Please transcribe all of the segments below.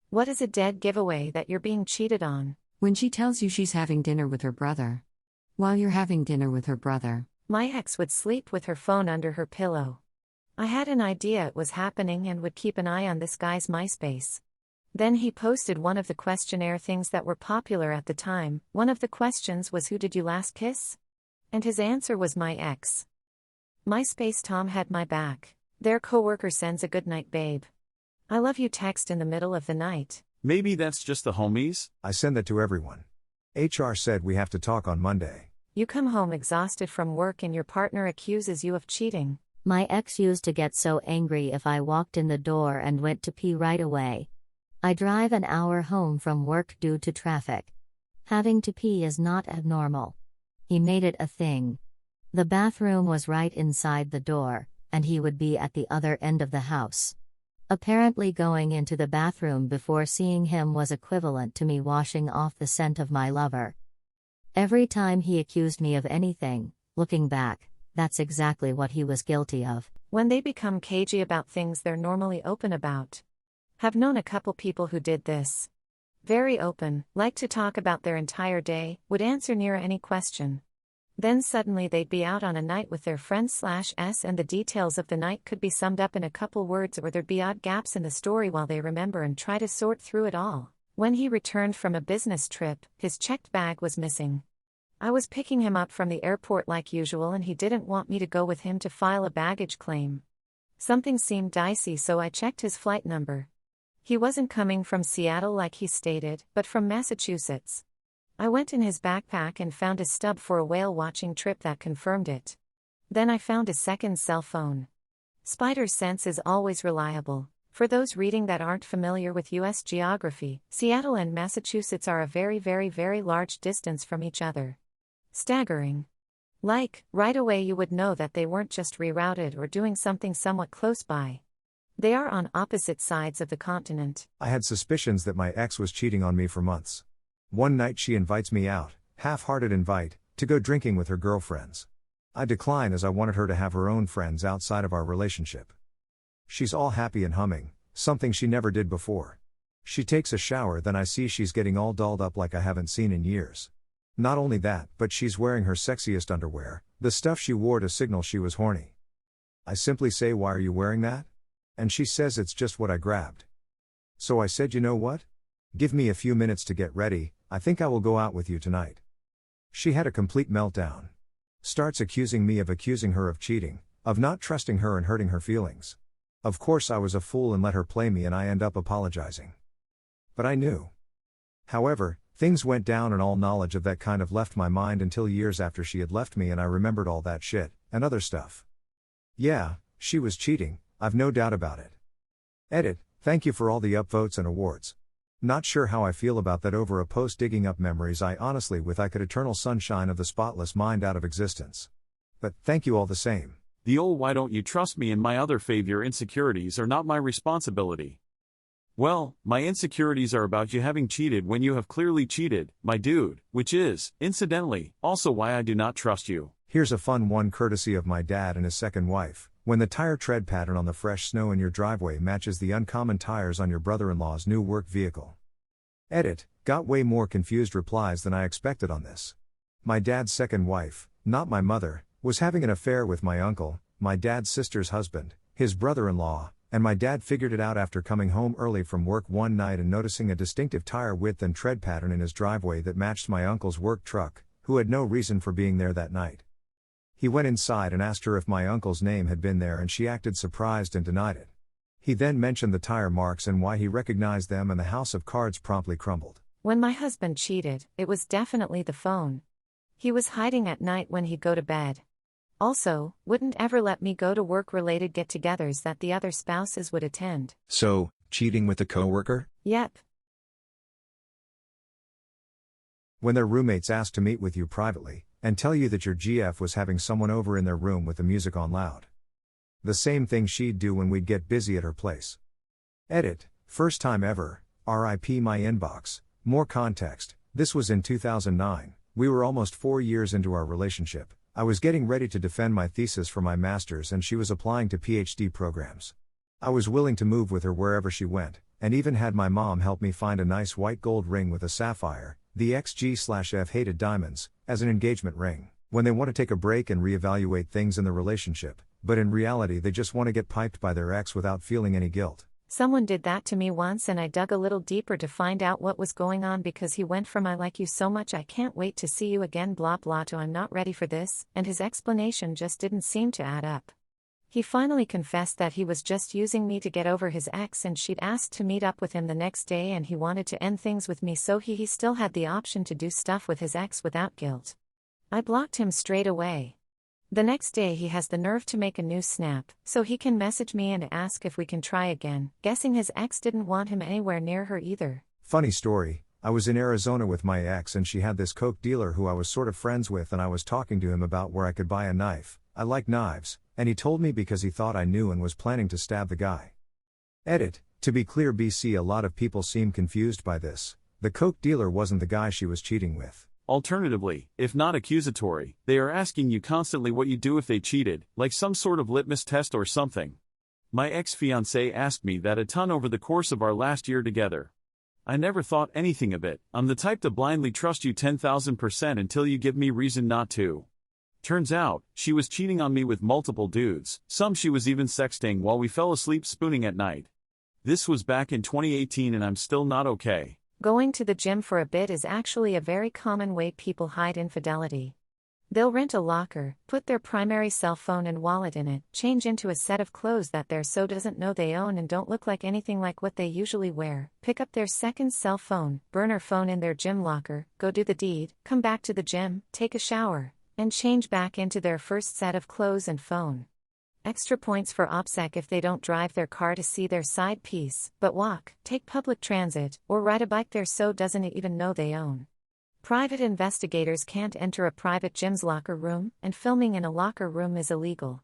What is a dead giveaway that you're being cheated on? When she tells you she's having dinner with her brother. While you're having dinner with her brother. My ex would sleep with her phone under her pillow. I had an idea it was happening and would keep an eye on this guy's MySpace. Then he posted one of the questionnaire things that were popular at the time. One of the questions was, who did you last kiss? And his answer was my ex. MySpace Tom had my back. Their coworker sends a "good night, babe. I love you" text in the middle of the night. Maybe that's just the homies? I send that to everyone. HR said we have to talk on Monday. You come home exhausted from work and your partner accuses you of cheating. My ex used to get so angry if I walked in the door and went to pee right away. I drive an hour home from work due to traffic. Having to pee is not abnormal. He made it a thing. The bathroom was right inside the door, and he would be at the other end of the house. Apparently going into the bathroom before seeing him was equivalent to me washing off the scent of my lover. Every time he accused me of anything, looking back, that's exactly what he was guilty of. When they become cagey about things they're normally open about. Have known a couple people who did this. Very open, like to talk about their entire day, would answer near any question. Then suddenly they'd be out on a night with their friends/s and the details of the night could be summed up in a couple words, or there'd be odd gaps in the story while they remember and try to sort through it all. When he returned from a business trip, his checked bag was missing. I was picking him up from the airport like usual and he didn't want me to go with him to file a baggage claim. Something seemed dicey, so I checked his flight number. He wasn't coming from Seattle like he stated, but from Massachusetts. I went in his backpack and found a stub for a whale-watching trip that confirmed it. Then I found a second cell phone. Spider's sense is always reliable. For those reading that aren't familiar with U.S. geography, Seattle and Massachusetts are a very, very, very large distance from each other. Staggering. Like, right away you would know that they weren't just rerouted or doing something somewhat close by. They are on opposite sides of the continent. I had suspicions that my ex was cheating on me for months. One night she invites me out, half-hearted invite, to go drinking with her girlfriends. I decline as I wanted her to have her own friends outside of our relationship. She's all happy and humming, something she never did before. She takes a shower, then I see she's getting all dolled up like I haven't seen in years. Not only that, but she's wearing her sexiest underwear, the stuff she wore to signal she was horny. I simply say, "Why are you wearing that?" And she says it's just what I grabbed. So I said, "You know what? Give me a few minutes to get ready, I think I will go out with you tonight." She had a complete meltdown. Starts accusing me of accusing her of cheating, of not trusting her and hurting her feelings. Of course I was a fool and let her play me and I end up apologizing. But I knew. However, things went down and all knowledge of that kind of left my mind until years after she had left me and I remembered all that shit, and other stuff. Yeah, she was cheating, I've no doubt about it. Edit, thank you for all the upvotes and awards. Not sure how I feel about that over a post digging up memories I honestly with I could eternal sunshine of the spotless mind out of existence. But, thank you all the same. The old "why don't you trust me" and my other your insecurities are not my responsibility. Well, my insecurities are about you having cheated when you have clearly cheated, my dude, which is, incidentally, also why I do not trust you. Here's a fun one courtesy of my dad and his second wife. When the tire tread pattern on the fresh snow in your driveway matches the uncommon tires on your brother-in-law's new work vehicle. Edit, got way more confused replies than I expected on this. My dad's second wife, not my mother, was having an affair with my uncle, my dad's sister's husband, his brother-in-law, and my dad figured it out after coming home early from work one night and noticing a distinctive tire width and tread pattern in his driveway that matched my uncle's work truck, who had no reason for being there that night. He went inside and asked her if my uncle's name had been there and she acted surprised and denied it. He then mentioned the tire marks and why he recognized them, and the house of cards promptly crumbled. When my husband cheated, it was definitely the phone. He was hiding at night when he'd go to bed. Also, wouldn't ever let me go to work-related get-togethers that the other spouses would attend. So, cheating with a coworker? Yep. When their roommates ask to meet with you privately, and tell you that your GF was having someone over in their room with the music on loud. The same thing she'd do when we'd get busy at her place. Edit, first time ever, RIP my inbox, more context, this was in 2009, we were almost 4 years into our relationship. I was getting ready to defend my thesis for my master's and she was applying to PhD programs. I was willing to move with her wherever she went, and even had my mom help me find a nice white gold ring with a sapphire, the XG/F hated diamonds, as an engagement ring. When they want to take a break and reevaluate things in the relationship, but in reality they just want to get piped by their ex without feeling any guilt. Someone did that to me once and I dug a little deeper to find out what was going on because he went from "I like you so much I can't wait to see you again blah blah" to "I'm not ready for this," and his explanation just didn't seem to add up. He finally confessed that he was just using me to get over his ex and she'd asked to meet up with him the next day and he wanted to end things with me so he still had the option to do stuff with his ex without guilt. I blocked him straight away. The next day he has the nerve to make a new snap, so he can message me and ask if we can try again, guessing his ex didn't want him anywhere near her either. Funny story, I was in Arizona with my ex and she had this coke dealer who I was sort of friends with and I was talking to him about where I could buy a knife. I like knives, and he told me because he thought I knew and was planning to stab the guy. Edit, to be clear BC, a lot of people seem confused by this. The coke dealer wasn't the guy she was cheating with. Alternatively, if not accusatory, they are asking you constantly what you do if they cheated, like some sort of litmus test or something. My ex-fiancé asked me that a ton over the course of our last year together. I never thought anything of it. I'm the type to blindly trust you 10,000% until you give me reason not to. Turns out, she was cheating on me with multiple dudes, some she was even sexting while we fell asleep spooning at night. This was back in 2018 and I'm still not okay. Going to the gym for a bit is actually a very common way people hide infidelity. They'll rent a locker, put their primary cell phone and wallet in it, change into a set of clothes that their so doesn't know they own and don't look like anything like what they usually wear, pick up their second cell phone, burner phone in their gym locker, go do the deed, come back to the gym, take a shower, and change back into their first set of clothes and phone. Extra points for OPSEC if they don't drive their car to see their side piece, but walk, take public transit, or ride a bike their so doesn't even know they own. Private investigators can't enter a private gym's locker room, and filming in a locker room is illegal.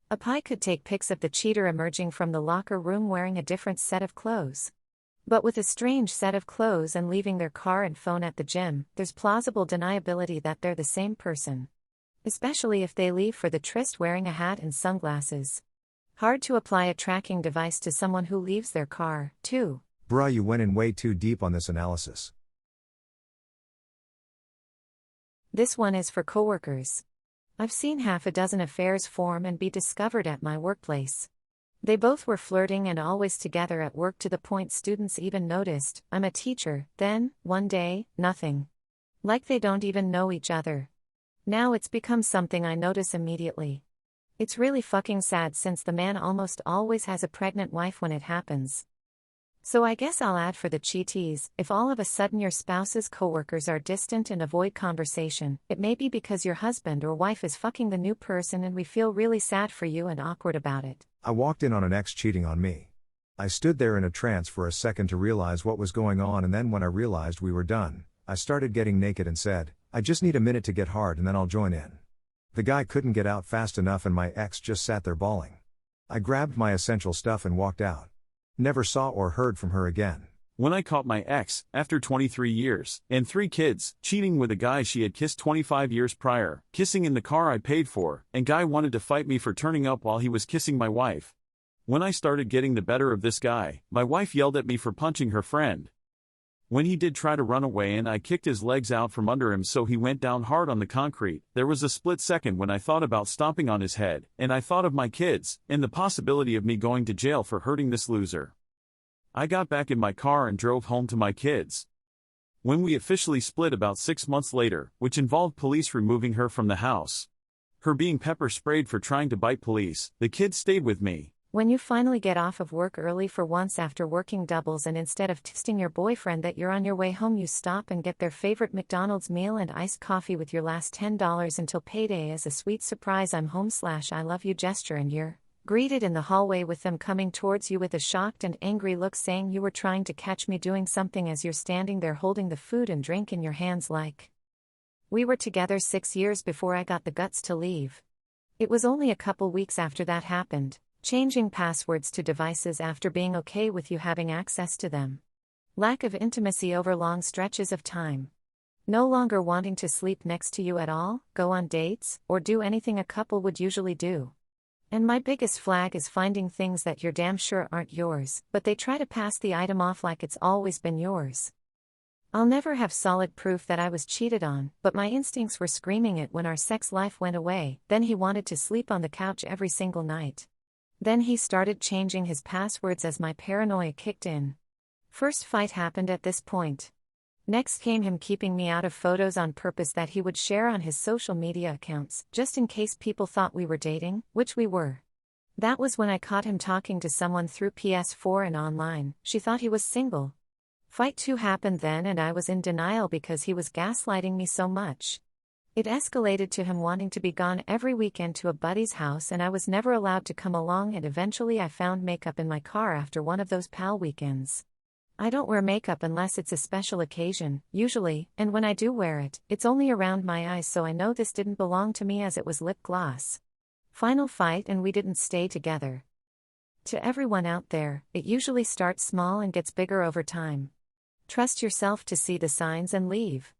A PI could take pics of the cheater emerging from the locker room wearing a different set of clothes. But with a strange set of clothes and leaving their car and phone at the gym, there's plausible deniability that they're the same person. Especially if they leave for the tryst wearing a hat and sunglasses. Hard to apply a tracking device to someone who leaves their car, too. Bruh, you went in way too deep on this analysis. This one is for coworkers. I've seen half a dozen affairs form and be discovered at my workplace. They both were flirting and always together at work to the point students even noticed. I'm a teacher, then, one day, nothing. Like they don't even know each other. Now it's become something I notice immediately. It's really fucking sad since the man almost always has a pregnant wife when it happens. So I guess I'll add for the cheatees, if all of a sudden your spouse's coworkers are distant and avoid conversation, it may be because your husband or wife is fucking the new person and we feel really sad for you and awkward about it. I walked in on an ex cheating on me. I stood there in a trance for a second to realize what was going on, and then when I realized we were done, I started getting naked and said, I just need a minute to get hard and then I'll join in. The guy couldn't get out fast enough and my ex just sat there bawling. I grabbed my essential stuff and walked out. Never saw or heard from her again. When I caught my ex, after 23 years, and 3 kids, cheating with a guy she had kissed 25 years prior, kissing in the car I paid for, and guy wanted to fight me for turning up while he was kissing my wife. When I started getting the better of this guy, my wife yelled at me for punching her friend. When he did try to run away and I kicked his legs out from under him so he went down hard on the concrete, there was a split second when I thought about stomping on his head, and I thought of my kids, and the possibility of me going to jail for hurting this loser. I got back in my car and drove home to my kids. When we officially split about 6 months later, which involved police removing her from the house, her being pepper sprayed for trying to bite police, the kids stayed with me. When you finally get off of work early for once after working doubles and instead of texting your boyfriend that you're on your way home you stop and get their favorite McDonald's meal and iced coffee with your last $10 until payday as a sweet surprise I'm home/I love you gesture, and you're greeted in the hallway with them coming towards you with a shocked and angry look saying you were trying to catch me doing something as you're standing there holding the food and drink in your hands like. We were together 6 years before I got the guts to leave. It was only a couple weeks after that happened. Changing passwords to devices after being okay with you having access to them. Lack of intimacy over long stretches of time. No longer wanting to sleep next to you at all, go on dates, or do anything a couple would usually do. And my biggest flag is finding things that you're damn sure aren't yours, but they try to pass the item off like it's always been yours. I'll never have solid proof that I was cheated on, but my instincts were screaming it when our sex life went away. Then he wanted to sleep on the couch every single night. Then he started changing his passwords as my paranoia kicked in. First fight happened at this point. Next came him keeping me out of photos on purpose that he would share on his social media accounts, just in case people thought we were dating, which we were. That was when I caught him talking to someone through PS4 and online. She thought he was single. Fight 2 happened then, and I was in denial because he was gaslighting me so much. It escalated to him wanting to be gone every weekend to a buddy's house, and I was never allowed to come along, and eventually I found makeup in my car after one of those pal weekends. I don't wear makeup unless it's a special occasion, usually, and when I do wear it, it's only around my eyes, so I know this didn't belong to me as it was lip gloss. Final fight, and we didn't stay together. To everyone out there, it usually starts small and gets bigger over time. Trust yourself to see the signs and leave.